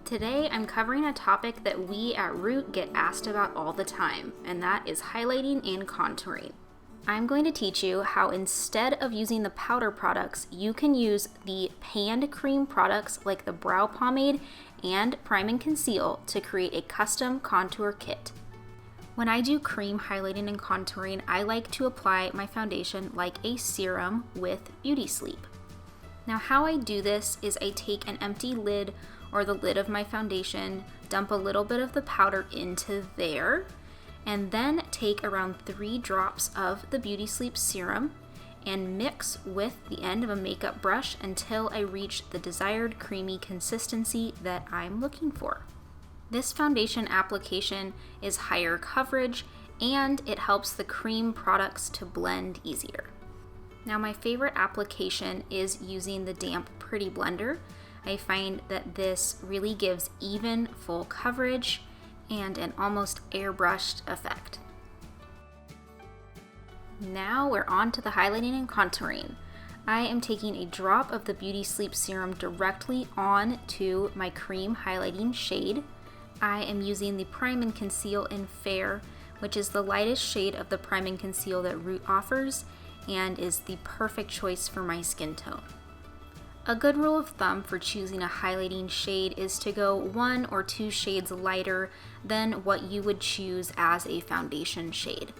Today I'm covering a topic that we at Root get asked about all the time, and that is highlighting and contouring. I'm going to teach you how instead of using the powder products, you can use the hand cream products like the brow pomade and Prime and Conceal to create a custom contour kit. When I do cream highlighting and contouring, I like to apply my foundation like a serum with Beauty Sleep. Now how I do this is I take an empty lid or the lid of my foundation, dump a little bit of the powder into there, and then take around 3 drops of the Beauty Sleep serum and mix with the end of a makeup brush until I reach the desired creamy consistency that I'm looking for. This foundation application is higher coverage and it helps the cream products to blend easier. Now my favorite application is using the damp Pretty Blender. I find that this really gives even full coverage and an almost airbrushed effect. Now we're on to the highlighting and contouring. I am taking a drop of the Beauty Sleep serum directly on to my cream highlighting shade. I am using the Prime and Conceal in Fair, which is the lightest shade of the Prime and Conceal that Root offers and is the perfect choice for my skin tone. A good rule of thumb for choosing a highlighting shade is to go 1 or 2 shades lighter than what you would choose as a foundation shade.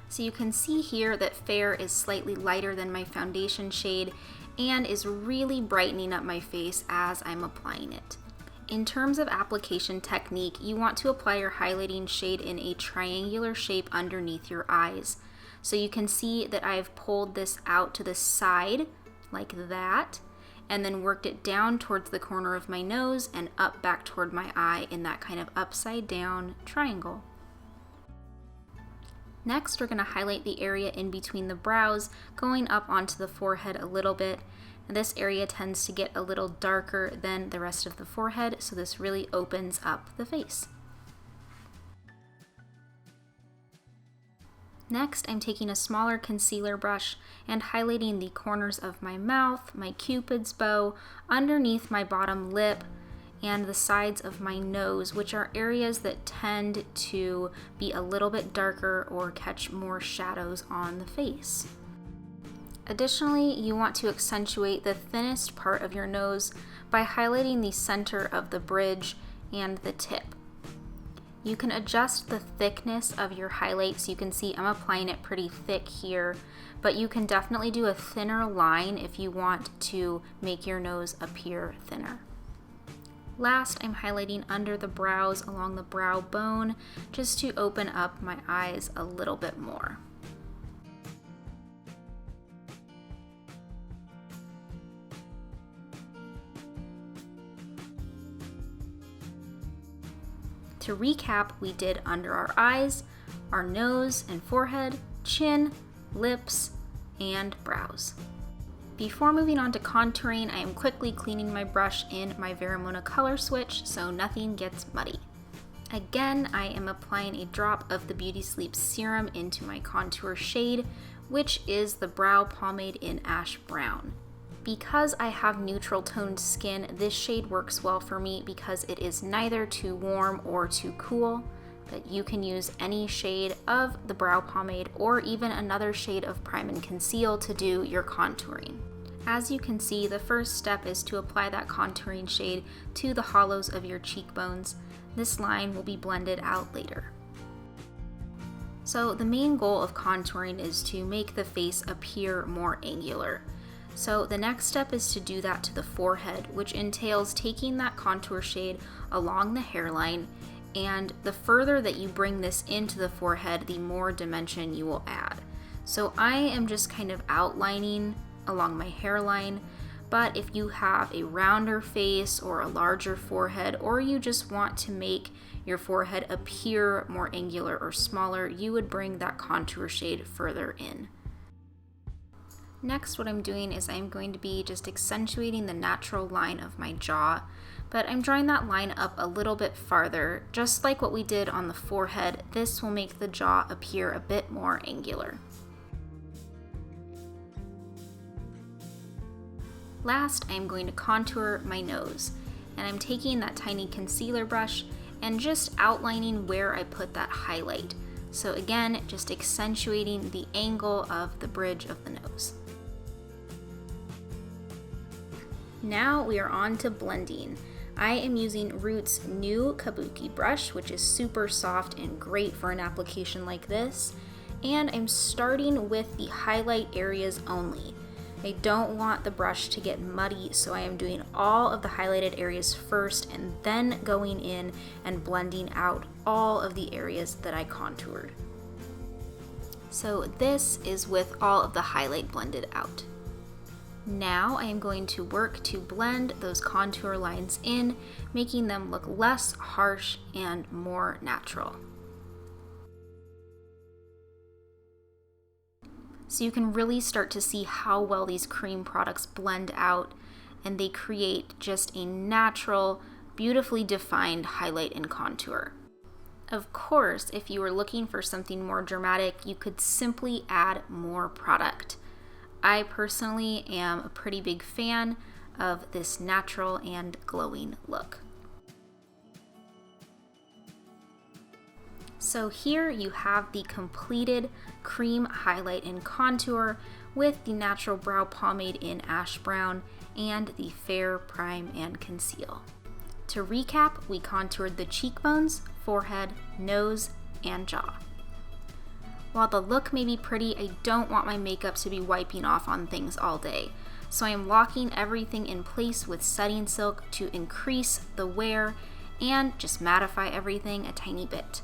So you can see here that Fair is slightly lighter than my foundation shade and is really brightening up my face as I'm applying it. In terms of application technique, you want to apply your highlighting shade in a triangular shape underneath your eyes. So you can see that I've pulled this out to the side like that, and then worked it down towards the corner of my nose and up back toward my eye in that kind of upside down triangle. Next, we're going to highlight the area in between the brows, going up onto the forehead a little bit. And this area tends to get a little darker than the rest of the forehead, so this really opens up the face. Next, I'm taking a smaller concealer brush and highlighting the corners of my mouth, my cupid's bow, underneath my bottom lip, and the sides of my nose, which are areas that tend to be a little bit darker or catch more shadows on the face. Additionally, you want to accentuate the thinnest part of your nose by highlighting the center of the bridge and the tip. You can adjust the thickness of your highlights. You can see I'm applying it pretty thick here, but you can definitely do a thinner line if you want to make your nose appear thinner. Last, I'm highlighting under the brows along the brow bone just to open up my eyes a little bit more. To recap, we did under our eyes, our nose and forehead, chin, lips, and brows. Before moving on to contouring, I am quickly cleaning my brush in my Vermona color switch so nothing gets muddy. Again, I am applying a drop of the Beauty Sleep serum into my contour shade, which is the brow pomade in Ash Brown. Because I have neutral toned skin, this shade works well for me because it is neither too warm or too cool, but you can use any shade of the brow pomade or even another shade of Prime and Conceal to do your contouring. As you can see, the first step is to apply that contouring shade to the hollows of your cheekbones. This line will be blended out later. So the main goal of contouring is to make the face appear more angular. So the next step is to do that to the forehead, which entails taking that contour shade along the hairline, and the further that you bring this into the forehead, the more dimension you will add. So I am just kind of outlining along my hairline, but if you have a rounder face or a larger forehead, or you just want to make your forehead appear more angular or smaller, you would bring that contour shade further in. Next, what I'm doing is I'm going to be just accentuating the natural line of my jaw, but I'm drawing that line up a little bit farther. Just like what we did on the forehead, this will make the jaw appear a bit more angular. Last, I'm going to contour my nose. and I'm taking that tiny concealer brush and just outlining where I put that highlight. So again, just accentuating the angle of the bridge of the nose. Now we are on to blending. I am using Root's new Kabuki brush, which is super soft and great for an application like this. And I'm starting with the highlight areas only. I don't want the brush to get muddy, so I am doing all of the highlighted areas first and then going in and blending out all of the areas that I contoured. So this is with all of the highlight blended out. Now I am going to work to blend those contour lines in, making them look less harsh and more natural. So you can really start to see how well these cream products blend out, and they create just a natural, beautifully defined highlight and contour. Of course, if you were looking for something more dramatic, you could simply add more product. I personally am a pretty big fan of this natural and glowing look. So here you have the completed cream highlight and contour with the natural brow pomade in ash brown and the fair prime and conceal. To recap, we contoured the cheekbones, forehead, nose, and jaw. While the look may be pretty, I don't want my makeup to be wiping off on things all day. So I am locking everything in place with setting silk to increase the wear and just mattify everything a tiny bit.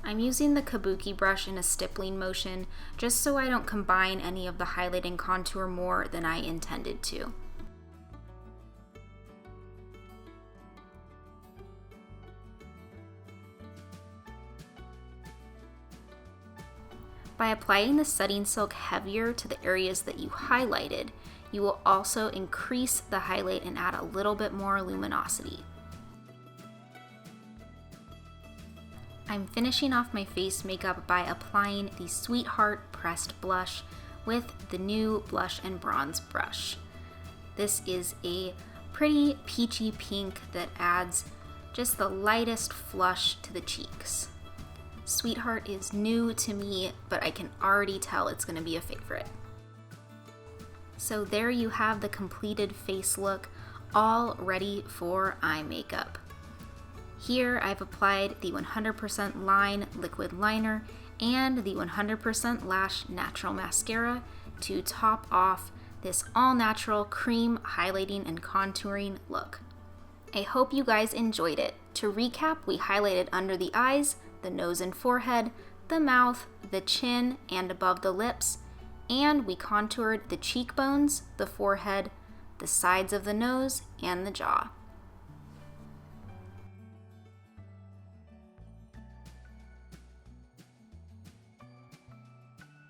I'm using the Kabuki brush in a stippling motion just so I don't combine any of the highlight and contour more than I intended to. By applying the setting silk heavier to the areas that you highlighted, you will also increase the highlight and add a little bit more luminosity. I'm finishing off my face makeup by applying the Sweetheart Pressed Blush with the new Blush and Bronze brush. This is a pretty peachy pink that adds just the lightest flush to the cheeks. Sweetheart is new to me, but I can already tell it's going to be a favorite. So there you have the completed face look, all ready for eye makeup. Here I've applied the 100% Line Liquid Liner and the 100% Lash Natural Mascara to top off this all-natural cream highlighting and contouring look. I hope you guys enjoyed it. To recap, we highlighted under the eyes, the nose and forehead, the mouth, the chin, and above the lips, and we contoured the cheekbones, the forehead, the sides of the nose, and the jaw.